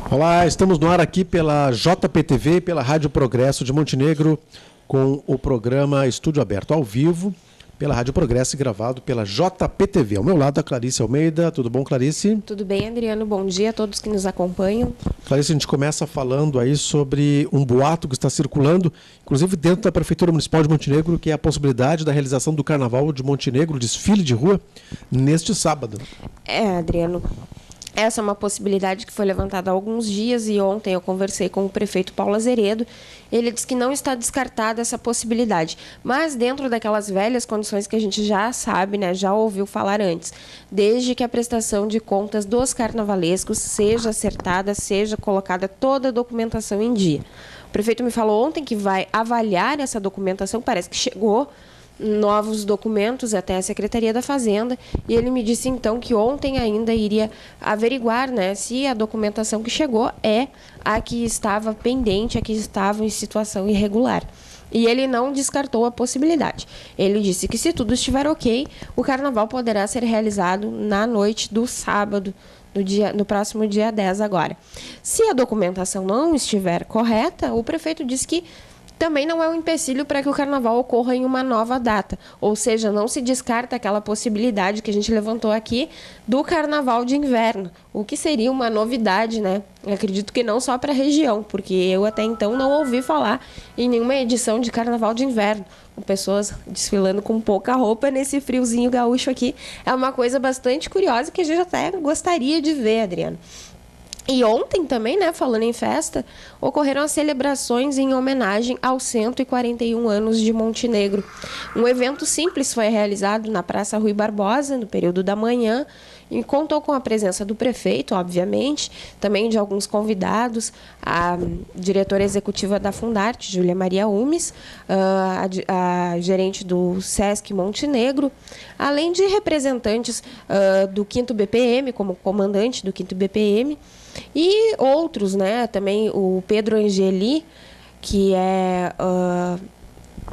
Olá, estamos no ar aqui pela JPTV, pela Rádio Progresso de Montenegro, com o programa Estúdio Aberto ao vivo, pela Rádio Progresso e gravado pela JPTV. Ao meu lado, a Clarice Almeida. Tudo bom, Clarice? Tudo bem, Adriano. Bom dia a todos que nos acompanham. Clarice, a gente começa falando aí sobre um boato que está circulando, inclusive dentro da Prefeitura Municipal de Montenegro, que é a possibilidade da realização do Carnaval de Montenegro, desfile de rua, neste sábado. Adriano. Essa é uma possibilidade que foi levantada há alguns dias e ontem eu conversei com o prefeito Paulo Azeredo. Ele disse que não está descartada essa possibilidade, mas dentro daquelas velhas condições que a gente já sabe, né, já ouviu falar antes, desde que a prestação de contas dos carnavalescos seja acertada, seja colocada toda a documentação em dia. O prefeito me falou ontem que vai avaliar essa documentação, parece que chegou novos documentos até a Secretaria da Fazenda, e ele me disse então que ontem ainda iria averiguar, né, se a documentação que chegou é a que estava pendente, a que estava em situação irregular. E ele não descartou a possibilidade. Ele disse que se tudo estiver ok, o carnaval poderá ser realizado na noite do sábado, no próximo dia 10 agora. Se a documentação não estiver correta, o prefeito disse que também não é um empecilho para que o carnaval ocorra em uma nova data. Ou seja, não se descarta aquela possibilidade que a gente levantou aqui do carnaval de inverno, o que seria uma novidade, né? Eu acredito que não só para a região, porque eu até então não ouvi falar em nenhuma edição de carnaval de inverno, com pessoas desfilando com pouca roupa nesse friozinho gaúcho aqui. É uma coisa bastante curiosa que a gente até gostaria de ver, Adriano. E ontem também, né, falando em festa, ocorreram as celebrações em homenagem aos 141 anos de Montenegro. Um evento simples foi realizado na Praça Rui Barbosa, no período da manhã, e contou com a presença do prefeito, obviamente, também de alguns convidados, a diretora executiva da Fundarte, Júlia Maria Umes, a gerente do Sesc Montenegro, além de representantes do 5º BPM, como comandante do 5º BPM, e outros, né? Também o Pedro Angeli, que é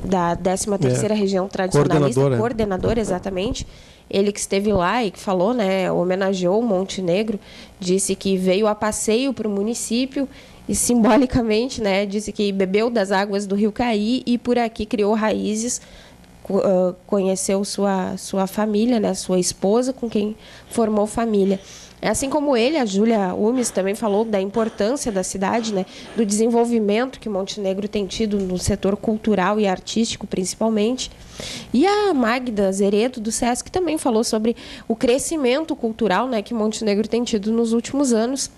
da 13ª Região Tradicionalista, coordenador, exatamente. Ele que esteve lá e que falou, né, homenageou Montenegro, disse que veio a passeio para o município e simbolicamente, né, disse que bebeu das águas do Rio Caí e por aqui criou raízes, conheceu sua família, né, sua esposa, com quem formou família. Assim como ele, a Júlia Umes também falou da importância da cidade, né, do desenvolvimento que Montenegro tem tido no setor cultural e artístico, principalmente. E a Magda Azeredo, do Sesc, também falou sobre o crescimento cultural, né, que Montenegro tem tido nos últimos anos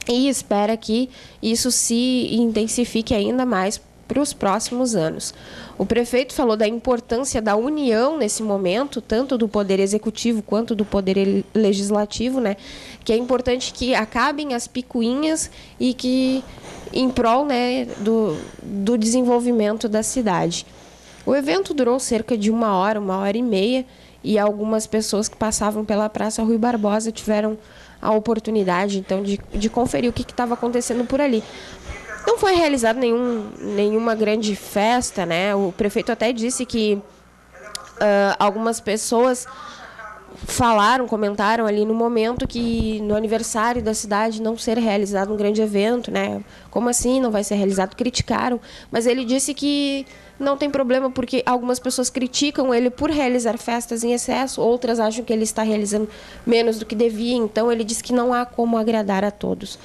e espera que isso se intensifique ainda mais para os próximos anos. O prefeito falou da importância da união nesse momento, tanto do Poder Executivo quanto do Poder Legislativo, né? Que é importante que acabem as picuinhas e que em prol, né, do desenvolvimento da cidade. O evento durou cerca de 1h, 1h30, e algumas pessoas que passavam pela Praça Rui Barbosa tiveram a oportunidade, então, de conferir o que estava acontecendo por ali. Não foi realizada nenhuma grande festa, né? O prefeito até disse que algumas pessoas comentaram ali no momento que no aniversário da cidade não ser realizado um grande evento, né? Como assim não vai ser realizado? Criticaram, mas ele disse que não tem problema porque algumas pessoas criticam ele por realizar festas em excesso, outras acham que ele está realizando menos do que devia, então ele disse que não há como agradar a todos.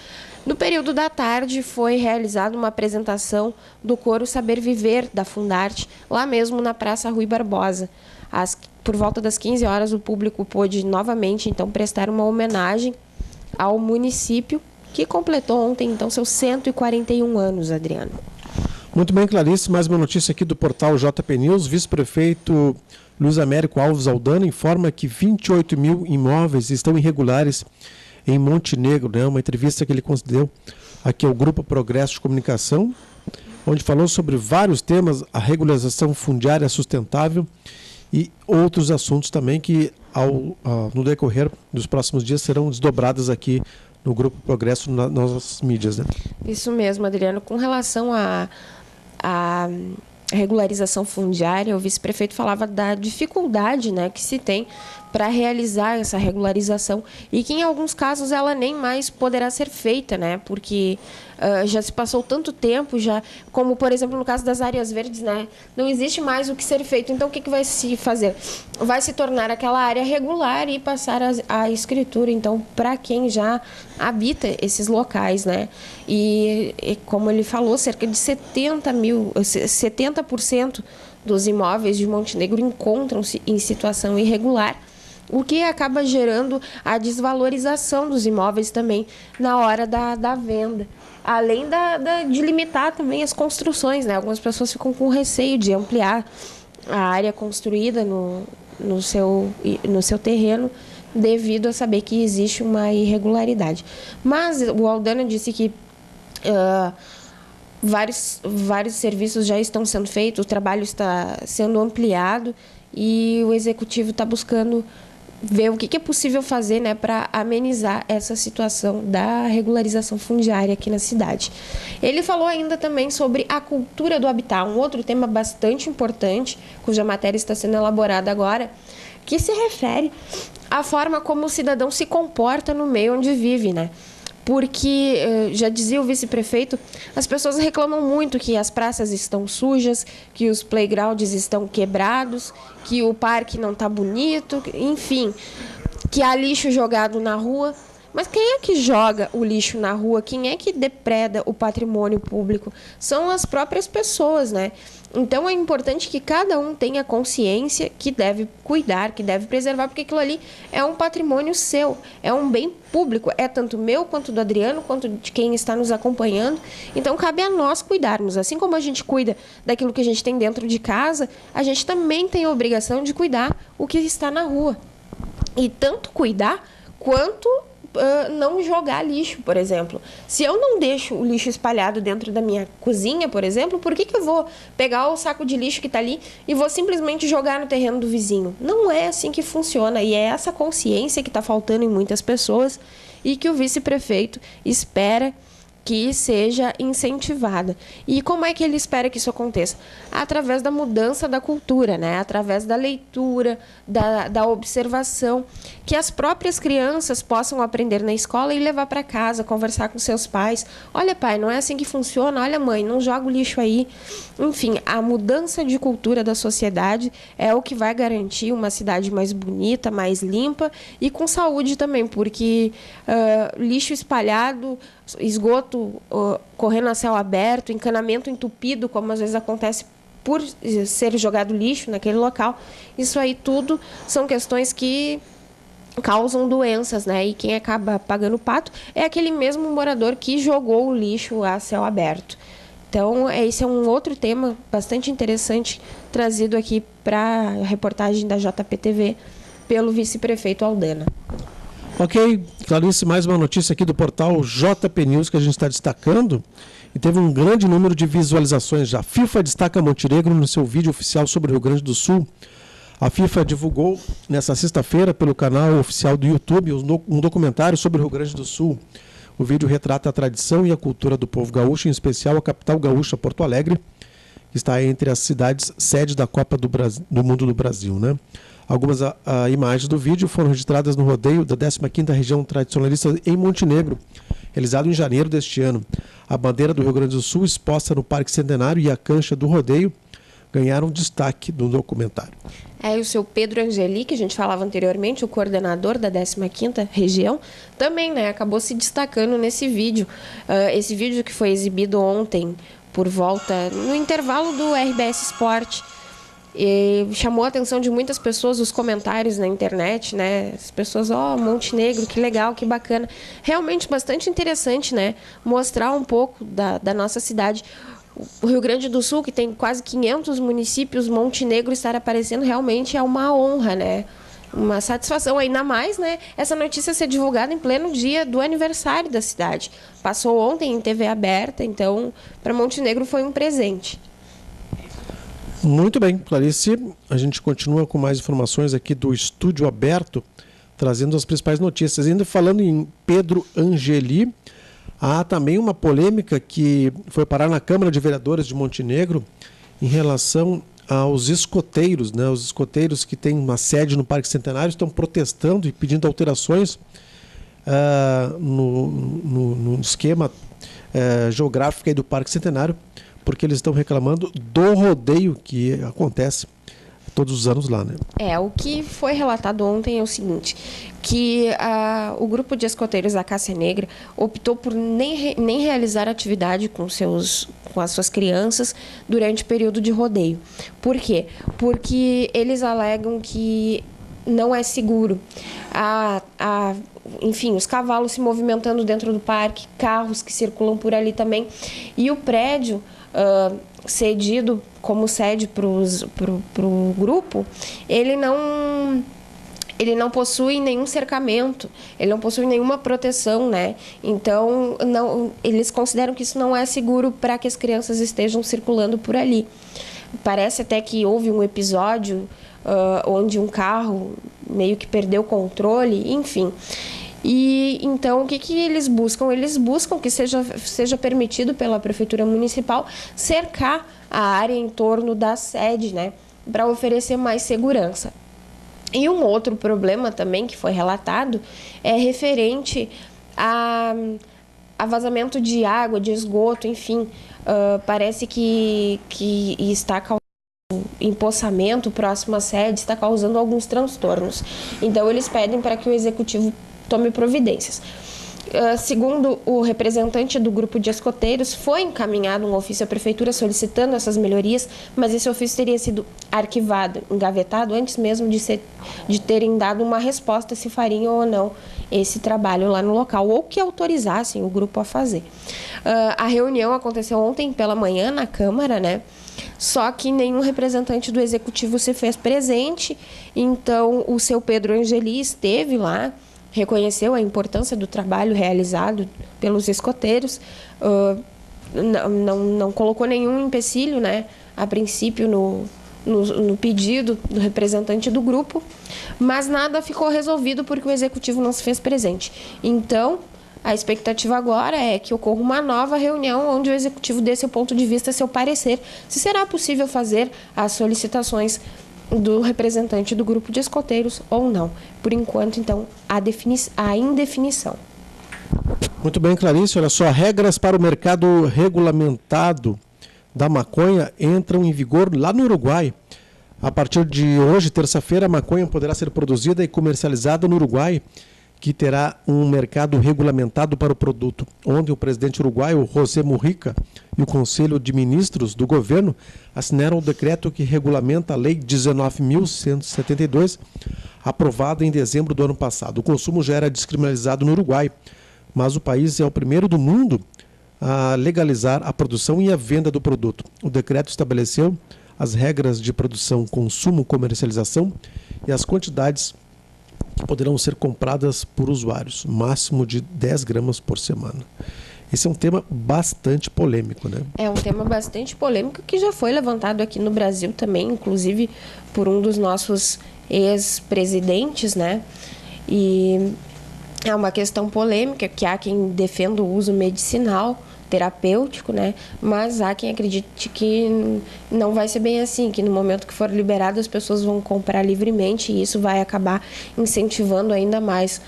No período da tarde, foi realizada uma apresentação do coro Saber Viver, da Fundarte, lá mesmo na Praça Rui Barbosa. Por volta das 15 horas, o público pôde novamente então, prestar uma homenagem ao município, que completou ontem então, seus 141 anos, Adriano. Muito bem, Clarice. Mais uma notícia aqui do portal JP News. Vice-prefeito Luiz Américo Alves Aldana informa que 28 mil imóveis estão irregulares em Montenegro, né? Uma entrevista que ele concedeu aqui ao Grupo Progresso de Comunicação, onde falou sobre vários temas, a regularização fundiária sustentável e outros assuntos também que no decorrer dos próximos dias serão desdobrados aqui no Grupo Progresso nas nossas mídias, né? Isso mesmo, Adriano. Com relação regularização fundiária, o vice-prefeito falava da dificuldade, né, que se tem para realizar essa regularização e que em alguns casos ela nem mais poderá ser feita, né, porque já se passou tanto tempo, já, como por exemplo no caso das áreas verdes, né, não existe mais o que ser feito. Então o que vai se fazer? Vai se tornar aquela área regular e passar a escritura, então, para quem já habita esses locais, né, e como ele falou, cerca de 70% dos imóveis de Montenegro encontram-se em situação irregular, o que acaba gerando a desvalorização dos imóveis também na hora da venda. Além de limitar também as construções, né? Algumas pessoas ficam com receio de ampliar a área construída no seu terreno devido a saber que existe uma irregularidade. Mas o Aldana disse que vários serviços já estão sendo feitos, o trabalho está sendo ampliado e o executivo está buscando ver o que é possível fazer, né, para amenizar essa situação da regularização fundiária aqui na cidade. Ele falou ainda também sobre a cultura do habitat, um outro tema bastante importante, cuja matéria está sendo elaborada agora, que se refere à forma como o cidadão se comporta no meio onde vive, né? Porque, já dizia o vice-prefeito, as pessoas reclamam muito que as praças estão sujas, que os playgrounds estão quebrados, que o parque não está bonito, enfim, que há lixo jogado na rua. Mas quem é que joga o lixo na rua? Quem é que depreda o patrimônio público? São as próprias pessoas, né? Então é importante que cada um tenha consciência que deve cuidar, que deve preservar, porque aquilo ali é um patrimônio seu, é um bem público, é tanto meu quanto do Adriano, quanto de quem está nos acompanhando. Então cabe a nós cuidarmos. Assim como a gente cuida daquilo que a gente tem dentro de casa, a gente também tem a obrigação de cuidar o que está na rua. E tanto cuidar quanto não jogar lixo, por exemplo. Se eu não deixo o lixo espalhado dentro da minha cozinha, por exemplo, por que eu vou pegar o saco de lixo que está ali e vou simplesmente jogar no terreno do vizinho? Não é assim que funciona, e é essa consciência que está faltando em muitas pessoas e que o vice-prefeito espera que seja incentivada. E como é que ele espera que isso aconteça? Através da mudança da cultura, né? Através da leitura, da observação, que as próprias crianças possam aprender na escola e levar para casa, conversar com seus pais. Olha, pai, não é assim que funciona. Olha, mãe, não joga o lixo aí. Enfim, a mudança de cultura da sociedade é o que vai garantir uma cidade mais bonita, mais limpa e com saúde também, porque lixo espalhado, esgoto correndo a céu aberto, encanamento entupido, como às vezes acontece por ser jogado lixo naquele local, isso aí tudo são questões que causam doenças, né? E quem acaba pagando o pato é aquele mesmo morador que jogou o lixo a céu aberto. Então, esse é um outro tema bastante interessante trazido aqui para a reportagem da JPTV pelo vice-prefeito Aldana. Ok, Clarice, mais uma notícia aqui do portal JP News que a gente está destacando e teve um grande número de visualizações já. FIFA destaca Montenegro no seu vídeo oficial sobre o Rio Grande do Sul. A FIFA divulgou nesta sexta-feira pelo canal oficial do YouTube um documentário sobre o Rio Grande do Sul. O vídeo retrata a tradição e a cultura do povo gaúcho, em especial a capital gaúcha, Porto Alegre, que está entre as cidades sede da Copa do Mundo do Brasil, né? Algumas imagens do vídeo foram registradas no rodeio da 15ª Região Tradicionalista em Montenegro, realizado em janeiro deste ano. A bandeira do Rio Grande do Sul, exposta no Parque Centenário, e a cancha do rodeio ganharam destaque do documentário. E o seu Pedro Angeli, que a gente falava anteriormente, o coordenador da 15ª Região, também, né, acabou se destacando nesse vídeo. Esse vídeo que foi exibido ontem, por volta, no intervalo do RBS Sport, e chamou a atenção de muitas pessoas, os comentários na internet, né? As pessoas, Montenegro, que legal, que bacana. Realmente bastante interessante, né? Mostrar um pouco da nossa cidade. O Rio Grande do Sul, que tem quase 500 municípios, Montenegro estar aparecendo realmente é uma honra, né? Uma satisfação, ainda mais, né? Essa notícia ser divulgada em pleno dia do aniversário da cidade. Passou ontem em TV aberta, então para Montenegro foi um presente. Muito bem, Clarice. A gente continua com mais informações aqui do Estúdio Aberto, trazendo as principais notícias. Ainda falando em Pedro Angeli, há também uma polêmica que foi parar na Câmara de Vereadores de Montenegro, em relação aos escoteiros, né? Os escoteiros que têm uma sede no Parque Centenário estão protestando e pedindo alterações no esquema geográfico aí do Parque Centenário, porque eles estão reclamando do rodeio que acontece todos os anos lá, né? O que foi relatado ontem é o seguinte, que o grupo de escoteiros da Cássia Negra optou por nem realizar atividade com as suas crianças durante o período de rodeio. Por quê? Porque eles alegam que não é seguro. Enfim, os cavalos se movimentando dentro do parque, carros que circulam por ali também, e o prédio cedido como sede para o grupo, ele não possui nenhum cercamento, ele não possui nenhuma proteção, né? Então, eles consideram que isso não é seguro para que as crianças estejam circulando por ali. Parece até que houve um episódio onde um carro meio que perdeu o controle, enfim. E então, o que eles buscam? Eles buscam que seja permitido pela Prefeitura Municipal cercar a área em torno da sede, né, para oferecer mais segurança. E um outro problema também que foi relatado é referente a vazamento de água, de esgoto, enfim. Parece que está causando empoçamento próximo à sede, está causando alguns transtornos. Então, eles pedem para que o Executivo tome providências. Segundo o representante do grupo de escoteiros, foi encaminhado um ofício à Prefeitura solicitando essas melhorias, mas esse ofício teria sido arquivado, engavetado, antes mesmo de terem dado uma resposta se fariam ou não esse trabalho lá no local, ou que autorizassem o grupo a fazer. A reunião aconteceu ontem pela manhã na Câmara, né? Só que nenhum representante do Executivo se fez presente, então o seu Pedro Angeli esteve lá, reconheceu a importância do trabalho realizado pelos escoteiros, não colocou nenhum empecilho, né, a princípio no pedido do representante do grupo, mas nada ficou resolvido porque o Executivo não se fez presente. Então, a expectativa agora é que ocorra uma nova reunião onde o Executivo dê seu ponto de vista, seu parecer, se será possível fazer as solicitações do representante do grupo de escoteiros ou não. Por enquanto, então, a indefinição. Muito bem, Clarice. Olha só, regras para o mercado regulamentado da maconha entram em vigor lá no Uruguai. A partir de hoje, terça-feira, a maconha poderá ser produzida e comercializada no Uruguai, que terá um mercado regulamentado para o produto, onde o presidente uruguaio José Mujica e o Conselho de Ministros do governo assinaram o decreto que regulamenta a Lei 19.172, aprovada em dezembro do ano passado. O consumo já era descriminalizado no Uruguai, mas o país é o primeiro do mundo a legalizar a produção e a venda do produto. O decreto estabeleceu as regras de produção, consumo, comercialização e as quantidades que poderão ser compradas por usuários, máximo de 10 gramas por semana. Esse é um tema bastante polêmico, né? É um tema bastante polêmico que já foi levantado aqui no Brasil também, inclusive por um dos nossos ex-presidentes, né? E é uma questão polêmica, que há quem defenda o uso medicinal, terapêutico, né? Mas há quem acredite que não vai ser bem assim, que no momento que for liberado as pessoas vão comprar livremente e isso vai acabar incentivando ainda mais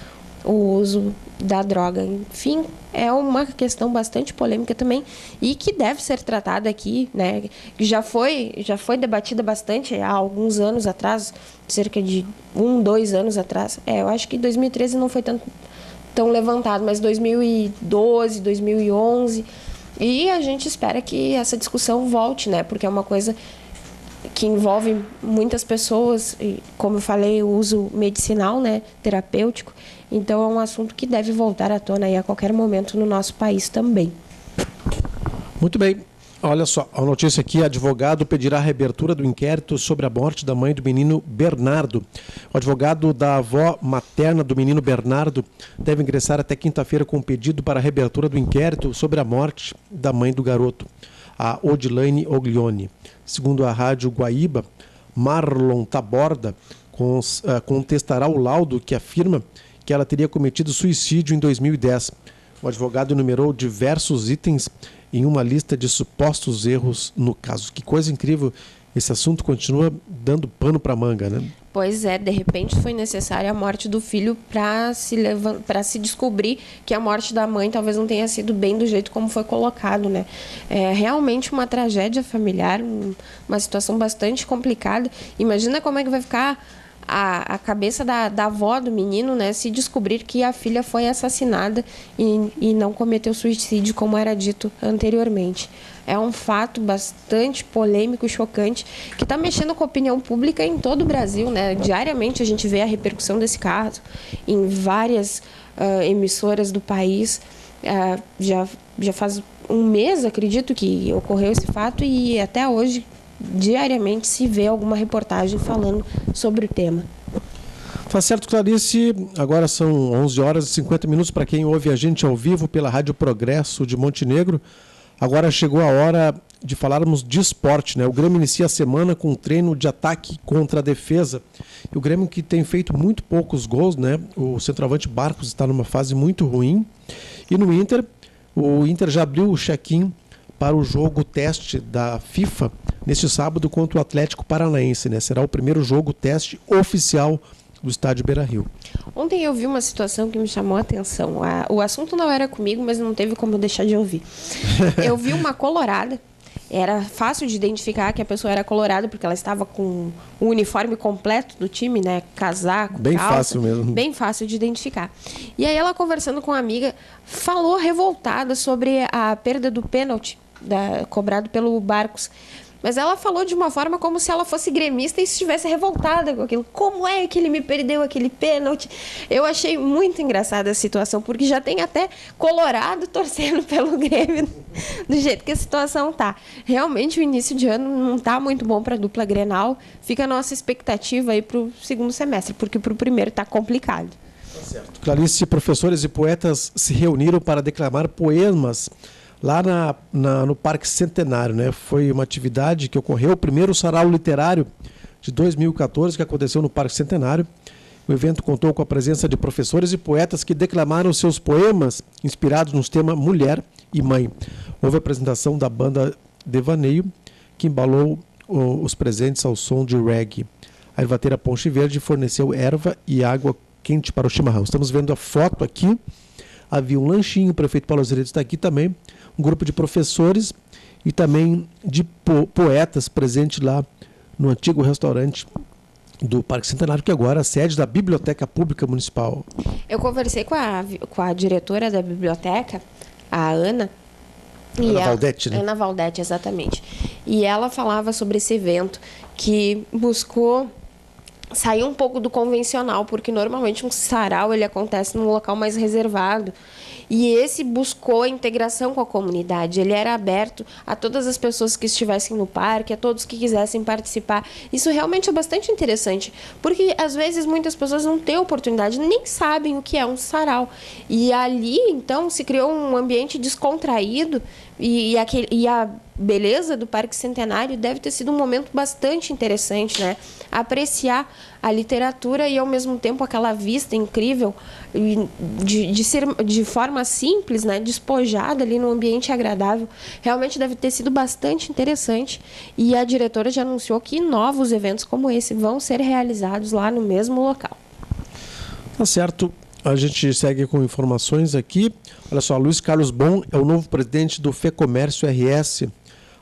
o uso da droga. Enfim, é uma questão bastante polêmica também e que deve ser tratada aqui, né? Já foi debatida bastante há alguns anos atrás, cerca de 2 anos atrás. Eu acho que 2013 não foi tão levantado, mas 2012, 2011, e a gente espera que essa discussão volte, né? Porque é uma coisa que envolve muitas pessoas, e, como eu falei, o uso medicinal, né, terapêutico. Então é um assunto que deve voltar à tona aí a qualquer momento no nosso país também. Muito bem. Olha só, a notícia aqui: advogado pedirá a reabertura do inquérito sobre a morte da mãe do menino Bernardo. O advogado da avó materna do menino Bernardo deve ingressar até quinta-feira com um pedido para a reabertura do inquérito sobre a morte da mãe do garoto, a Odilaine Oglione. Segundo a Rádio Guaíba, Marlon Taborda contestará o laudo que afirma que ela teria cometido suicídio em 2010. O advogado enumerou diversos itens em uma lista de supostos erros no caso. Que coisa incrível, esse assunto continua dando pano para manga, né? Pois é, de repente foi necessária a morte do filho para se descobrir que a morte da mãe talvez não tenha sido bem do jeito como foi colocado, né? É realmente uma tragédia familiar, uma situação bastante complicada. Imagina como é que vai ficar a cabeça da avó do menino, né, se descobrir que a filha foi assassinada e não cometeu suicídio, como era dito anteriormente. É um fato bastante polêmico e chocante que está mexendo com a opinião pública em todo o Brasil, né? Diariamente a gente vê a repercussão desse caso em várias emissoras do país. Já faz um mês, acredito, que ocorreu esse fato e até hoje diariamente se vê alguma reportagem falando sobre o tema. Tá certo, Clarice. Agora são 11 horas e 50 minutos para quem ouve a gente ao vivo pela Rádio Progresso de Montenegro. Agora chegou a hora de falarmos de esporte, né? O Grêmio inicia a semana com um treino de ataque contra a defesa. E o Grêmio que tem feito muito poucos gols, né? O centroavante Barcos está numa fase muito ruim. E no Inter, o Inter já abriu o check-in para o jogo teste da FIFA neste sábado contra o Atlético Paranaense, né? Será o primeiro jogo teste oficial do estádio Beira-Rio. Ontem eu vi uma situação que me chamou a atenção. O assunto não era comigo, mas não teve como eu deixar de ouvir. Eu vi uma colorada. Era fácil de identificar que a pessoa era colorada, porque ela estava com o uniforme completo do time, né? Casaco, bem calça, fácil mesmo. Bem fácil de identificar. E aí ela, conversando com uma amiga, falou revoltada sobre a perda do pênalti cobrado pelo Barcos. Mas ela falou de uma forma como se ela fosse gremista e estivesse revoltada com aquilo. Como é que ele me perdeu aquele pênalti? Eu achei muito engraçada a situação, porque já tem até colorado torcendo pelo Grêmio, do jeito que a situação tá. Realmente o início de ano não tá muito bom para a dupla Grenal. Fica a nossa expectativa aí para o segundo semestre, porque para o primeiro tá complicado. Tá certo. Clarice, professores e poetas se reuniram para declamar poemas lá no Parque Centenário, né? Foi uma atividade que ocorreu, o primeiro sarau literário de 2014, que aconteceu no Parque Centenário. O evento contou com a presença de professores e poetas que declamaram seus poemas inspirados nos temas mulher e mãe. Houve a apresentação da banda Devaneio, que embalou os presentes ao som de reggae. A ervateira Ponche Verde forneceu erva e água quente para o chimarrão. Estamos vendo a foto aqui. Havia um lanchinho, o prefeito Paulo Azeredo está aqui também, um grupo de professores e também de poetas presentes lá no antigo restaurante do Parque Centenário, que agora é a sede da Biblioteca Pública Municipal. Eu conversei com a diretora da biblioteca, a Ana. Ana Valdete, né? Ana Valdete, exatamente. E ela falava sobre esse evento que buscou sair um pouco do convencional, porque normalmente um sarau ele acontece num local mais reservado. E esse buscou a integração com a comunidade. Ele era aberto a todas as pessoas que estivessem no parque, a todos que quisessem participar. Isso realmente é bastante interessante, porque às vezes muitas pessoas não têm oportunidade, nem sabem o que é um sarau. E ali, então, se criou um ambiente descontraído e a beleza do Parque Centenário deve ter sido um momento bastante interessante, né? Apreciar a literatura e, ao mesmo tempo, aquela vista incrível de forma simples, né? Despojada ali num ambiente agradável. Realmente deve ter sido bastante interessante. E a diretora já anunciou que novos eventos como esse vão ser realizados lá no mesmo local. Tá certo. A gente segue com informações aqui. Olha só, Luiz Carlos Bon é o novo presidente do FEComércio RS.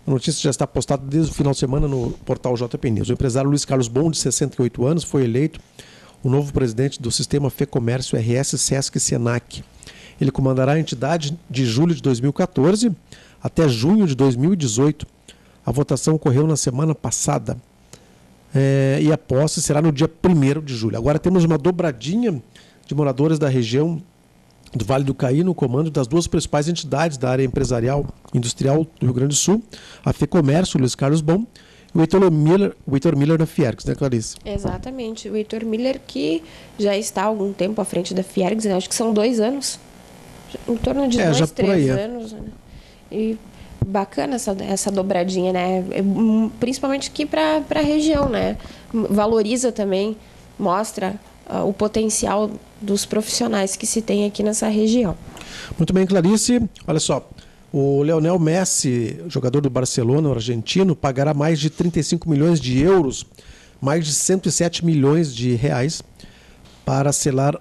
A notícia já está postada desde o final de semana no portal JP News. O empresário Luiz Carlos Bon, de 68 anos, foi eleito o novo presidente do sistema FEComércio RS Sesc Senac. Ele comandará a entidade de julho de 2014 até junho de 2018. A votação ocorreu na semana passada e a posse será no dia 1º de julho. Agora temos uma dobradinha de moradores da região do Vale do Caí no comando das duas principais entidades da área empresarial industrial do Rio Grande do Sul, a FEComércio, Luiz Carlos Bon, e o Heitor Miller da Fiergs, né, Clarice? Exatamente. O Heitor Miller, que já está há algum tempo à frente da Fiergs, né? Acho que são 2 anos. Em torno de 2, 3 anos. Né? E bacana essa dobradinha, né? Principalmente aqui para a região, né? Valoriza também, mostra o potencial dos profissionais que se tem aqui nessa região. Muito bem, Clarice. Olha só, O Lionel Messi, jogador do Barcelona, o argentino, pagará mais de 35 milhões de euros, mais de 107 milhões de reais, para selar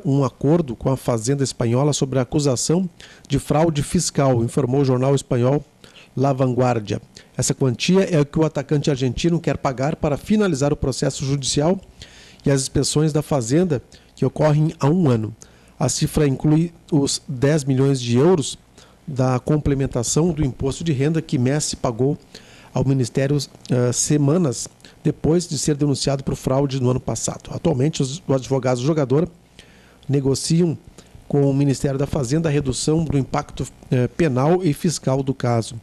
um acordo com a Fazenda Espanhola sobre a acusação de fraude fiscal, informou o jornal espanhol La Vanguardia. Essa quantia é o que o atacante argentino quer pagar para finalizar o processo judicial e as inspeções da Fazenda, que ocorrem há um ano. A cifra inclui os 10 milhões de euros da complementação do imposto de renda que Messi pagou ao Ministério semanas depois de ser denunciado por fraude no ano passado. Atualmente, os advogados do jogador negociam com o Ministério da Fazenda a redução do impacto penal e fiscal do caso.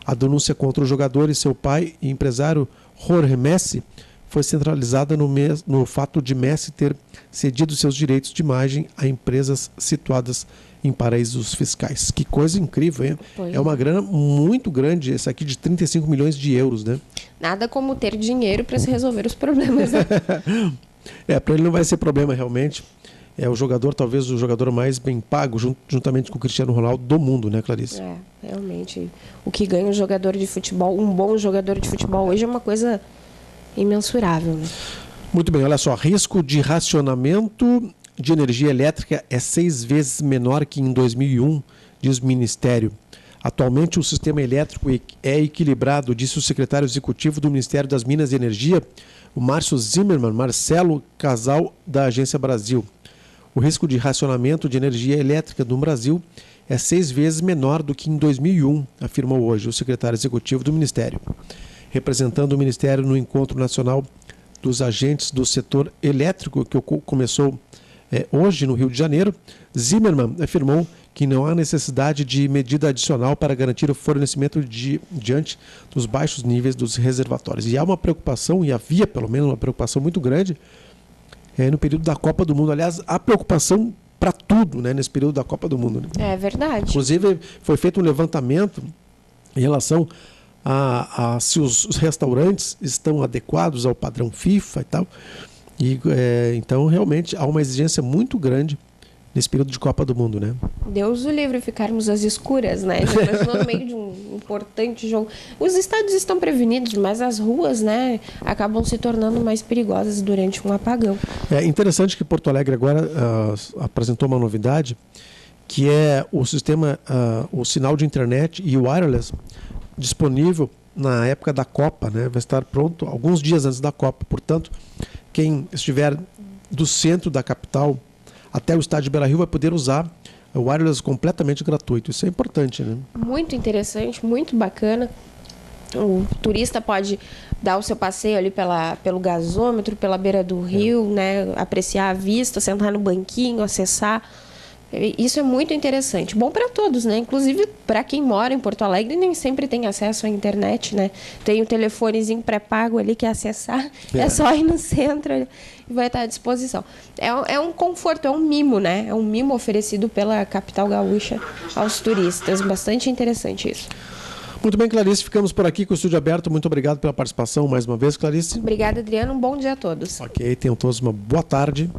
A denúncia contra o jogador e seu pai e empresário Jorge Messi foi centralizada no fato de Messi ter cedido seus direitos de imagem a empresas situadas em paraísos fiscais. Que coisa incrível, hein? É uma grana muito grande, essa aqui de 35 milhões de euros, né? Nada como ter dinheiro para se resolver os problemas, né? Para ele não vai ser problema realmente. É o jogador, talvez o jogador mais bem pago, juntamente com o Cristiano Ronaldo do mundo, né, Clarice? Realmente. O que ganha um jogador de futebol, um bom jogador de futebol hoje é uma coisa imensurável, né? Muito bem, olha só, risco de racionamento de energia elétrica é 6 vezes menor que em 2001, diz o Ministério. Atualmente o sistema elétrico é equilibrado, disse o secretário executivo do Ministério das Minas e Energia, o Márcio Zimmermann, Marcelo Casal, da Agência Brasil. O risco de racionamento de energia elétrica no Brasil é 6 vezes menor do que em 2001, afirmou hoje o secretário executivo do Ministério. Representando o Ministério no Encontro Nacional dos Agentes do Setor Elétrico, que começou hoje no Rio de Janeiro, Zimmermann afirmou que não há necessidade de medida adicional para garantir o fornecimento diante dos baixos níveis dos reservatórios. E há uma preocupação, e havia pelo menos uma preocupação muito grande no período da Copa do Mundo. Aliás, há preocupação para tudo, né, nesse período da Copa do Mundo. Né? É verdade. Inclusive, foi feito um levantamento em relação a se os restaurantes estão adequados ao padrão FIFA e tal. E, então, realmente, há uma exigência muito grande nesse período de Copa do Mundo, né? Deus o livre ficarmos às escuras, né? No meio de um importante jogo. Os estádios estão prevenidos, mas as ruas, né, acabam se tornando mais perigosas durante um apagão. É interessante que Porto Alegre agora apresentou uma novidade, que é o sistema, o sinal de internet e o wireless disponível na época da Copa, né? Vai estar pronto alguns dias antes da Copa. Portanto, quem estiver do centro da capital até o estádio Beira-Rio vai poder usar o wireless completamente gratuito. Isso é importante, né? Muito interessante, muito bacana. O turista pode dar o seu passeio ali pelo gasômetro, pela beira do rio, né? Apreciar a vista, sentar no banquinho, acessar. Isso é muito interessante. Bom para todos, né? Inclusive para quem mora em Porto Alegre nem sempre tem acesso à internet, né? Tem o telefonezinho pré-pago ali que é acessar. É só ir no centro e vai estar à disposição. É um conforto, é um mimo, né? É um mimo oferecido pela capital gaúcha aos turistas. Bastante interessante isso. Muito bem, Clarice. Ficamos por aqui com o estúdio aberto. Muito obrigado pela participação mais uma vez, Clarice. Obrigada, Adriano. Um bom dia a todos. Ok, tenham todos uma boa tarde.